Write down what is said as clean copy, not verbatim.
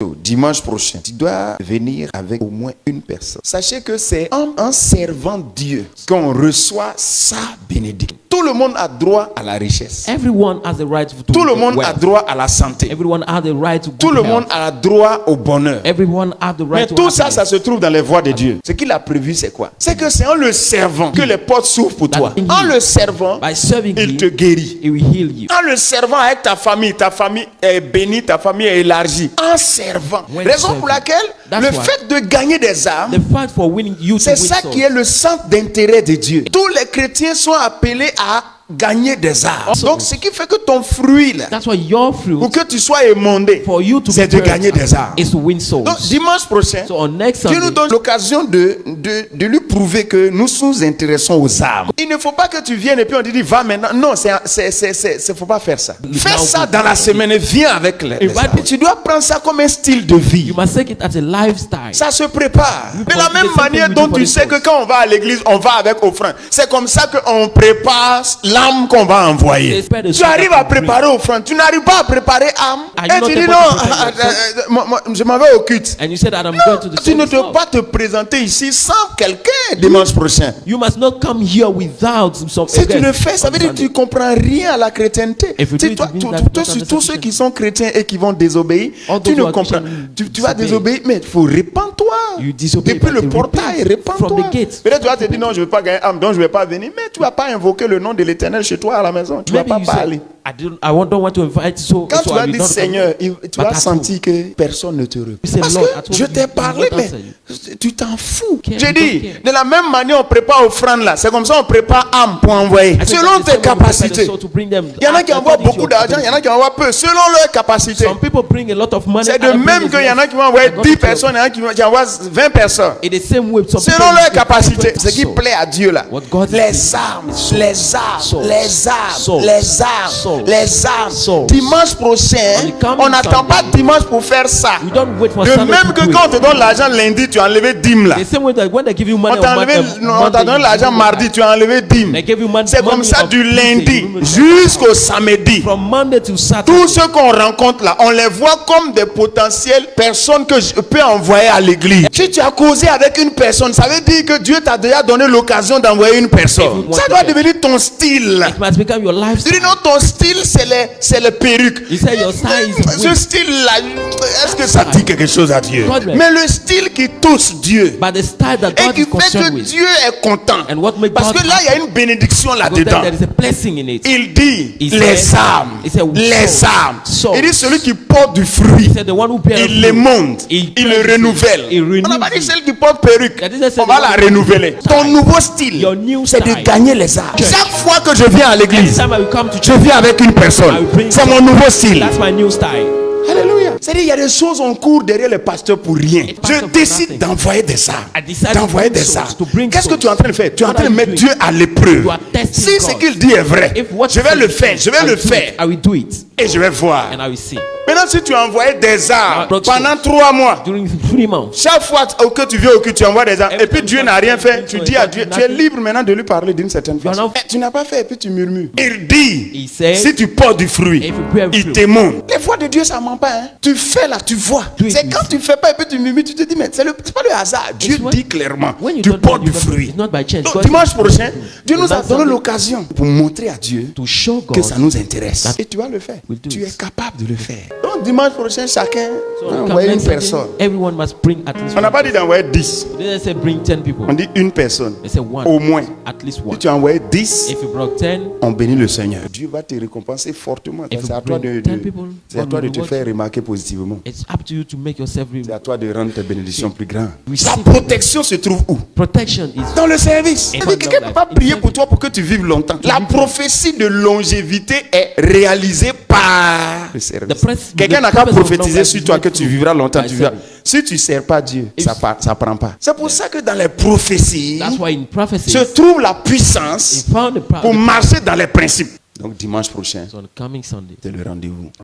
Dimanche prochain, tu dois venir avec au moins une personne. Sachez que c'est en servant Dieu qu'on reçoit sa bénédiction. Tout le monde a droit à la richesse. Everyone has the right to Tout le monde wealth. a droit à la santé. Everyone has the right to Tout good le health. monde a droit au bonheur. Everyone has the Mais right to tout ça, ça happiness. se trouve dans les voies de Dieu. Ce qu'il a prévu, c'est quoi? C'est que c'est en le servant que les portes s'ouvrent pour toi. En le servant, By serving il te him, guérit. he will heal you. En le servant avec ta famille est bénie, ta famille est élargie. En servant. When Raison serving. pour laquelle That's le why. fait de gagner des âmes, The fight for winning you to c'est win ça souls. qui est le centre d'intérêt de Dieu. Tous les chrétiens sont appelés à gagner des âmes. Donc ce qui fait que ton fruit là, That's why your fruit pour que tu sois émondé, for you to c'est be de gagner des âmes. is to win souls. Donc dimanche prochain, So on next Dieu nous Sunday, donne l'occasion de lui prouver que nous nous intéressons aux âmes. Il ne faut pas que tu viennes et puis on te dit va maintenant. Non, faut pas faire ça. Fais ça dans la semaine et viens avec les âmes. Tu dois prendre ça comme un style de vie. you must take it as a lifestyle. Ça se prépare. De la the même same manière thing we do dont for tu the sais souls. que quand on va à l'église, on va avec offrande. C'est comme ça qu'on prépare l'âme qu'on va envoyer. They Tu arrives à préparer offrande. Tu n'arrives pas à préparer âme. Are you Et not tu dis able non, to prepare yourself? moi, je m'en vais au culte. And you said that I'm going to the Tu ne service. peux pas te présenter ici sans quelqu'un dimanche prochain. You must not come here without some. Si tu le fais, ça veut dire que on tu ne comprends rien à la chrétienté. If you Tu sais, do it, toi, it means that you don't tous understand ceux qui sont chrétiens et qui vont désobéir, All tu those ne who are comprends. Christian Tu vas disobey. désobéir, mais il faut répandre-toi. You disobey, Depuis but le you portail, repent répand-toi. from the gate. Peut-être tu vas te dire non, je ne veux pas gagner âme, donc je ne vais pas venir. Mais tu ne vas pas invoquer le nom de l'Éternel chez toi à la maison. Tu ne vas Maybe pas you parler. say, don't want to invite so. Quand so tu I vas will dire not Seigneur, come. tu vas But I sentir que personne ne te répond. say, Parce Lord, I que told je you, t'ai he parlé, will mais answer tu t'en fous. Okay, J'ai you dit, don't care. de la même manière, on prépare offrande là. C'est comme ça on prépare âme pour envoyer. I said Selon that the tes same way we prepare the capacités. soul to bring them Il y en a qui envoient according to beaucoup your d'argent, il y en a ability. qui envoient peu, selon leurs capacités. Some people bring a lot of money. C'est de other même bring qu'il y en a less. qui vont envoyer According 10 to your- personnes, il y en a qui envoient 20 personnes. In the same way, some Selon people leurs give capacités. 20 Ce qui souls. plaît à Dieu là. What God is Les pleased armes, is souls. les armes, Souls. les armes, Souls. les armes, Souls. les armes. Souls. Dimanche prochain, On the coming on n'attend pas Sunday. dimanche pour faire ça. We don't wait for De Sunday même to que do quand on it. te donne l'argent lundi, tu as enlevé 10 là. The same way that when they give you money On t'a on enlevé, Monday, non, on t'a donné l'argent mardi, tu as enlevé 10. They give you money. C'est comme money ça of du Tuesday, lundi you remove it. jusqu'au samedi. From Monday to Saturday. Tous ceux qu'on rencontre là, on les voit comme des potentielles personnes que je peux envoyer à l'église. Si tu as causé avec une personne, ça veut dire que Dieu t'a déjà donné l'occasion d'envoyer une personne. Ça doit devenir ton style. It must become your Tu lifestyle. dis non, ton style c'est les perruques. You say your style is Ce style là, est-ce que ça dit quelque chose à Dieu? God bless. Mais le style qui touche Dieu But the style that et God qui is fait concerned que with. Dieu est content. And what makes Parce God que là, il y a une bénédiction Because là-dedans. there is a blessing in it. Il dit He les said- âmes, he said les souls. âmes. Souls. Il dit celui qui porte du fruit, He said the one who bears il les fruit, monte, he il le produces, renouvelle. he renews On n'a pas dit it. celle qui porte perruque, That is the on va la one- renouveler. Ton Style. nouveau style, Your new c'est de style. gagner les âmes. Church. Chaque fois que je viens à l'église, Anytime I will come to je church, viens avec une I personne. will bring C'est mon someone. nouveau style. That's my new style. Alléluia. C'est-à-dire, il y a des choses en cours derrière les pasteurs pour rien. It's Je pastor for décide nothing. d'envoyer des âmes. I decide D'envoyer to bring des souls, âmes. to bring Qu'est-ce que souls. tu es en train de faire? Tu es en What train de are you mettre doing? Dieu à l'épreuve. You are testing Si ce God. qu'il dit est vrai, If what je vais he le says faire. Je vais I le will do it. faire. I will do it. Et je vais voir. And I will see. Maintenant, si tu envoies des âmes Now, pendant 3 mois, During 3 months. chaque fois que tu viens au culte, tu envoies des âmes. Et puis Dieu n'a rien fait. Tu dis à Dieu, tu es libre maintenant de lui parler d'une certaine façon. not- Tu n'as pas fait et puis tu murmures. Il dit, He said, si tu portes du fruit, if you bear il fruit. t'émonde. Les voix de Dieu, ça ne ment pas. Hein. Tu fais là, tu vois. Do it C'est with quand tu fais pas et puis tu murmures, tu te dis, mais c'est pas le hasard. Dieu what- dit clairement, When you tu don't portes do du it, fruit. it's not by chance. Donc, God dimanche is- prochain, Dieu nous a Next donné Sunday, l'occasion pour montrer à Dieu to show que God. ça nous intéresse. that Et tu vas le faire. we'll do Tu it. es capable de le faire. Donc dimanche prochain, chacun So va come envoyer une next Sunday, personne. everyone must bring at least On n'a one. pas dit d'envoyer 10. They didn't say bring 10 people. On dit une personne. They say one. Au moins. At least Si one. tu as envoyé 10, If you brought 10, on bénit le Seigneur. Dieu va te récompenser fortement. If C'est you à toi bring de, 10 people, c'est à God toi de will te reward faire remarquer positivement. it's up to you to make yourself C'est à toi de rendre tes bénédictions plus grandes. Receive La protection se trouve où? protection is Dans le service. In C'est-à-dire, quelqu'un ne peut pas in prier service. pour toi pour que tu vives longtemps. La prophétie de longévité est réalisée par le service. Quelqu'un n'a qu'à prophétiser sur toi que tu vivras longtemps. Tu vivras. Si tu ne sers pas Dieu, ça ne prend pas. C'est pour ça que dans les prophéties that's why in prophecy se trouve la puissance he found the pour problem marcher dans les principes. Donc dimanche prochain, on coming Sunday. c'est le rendez-vous.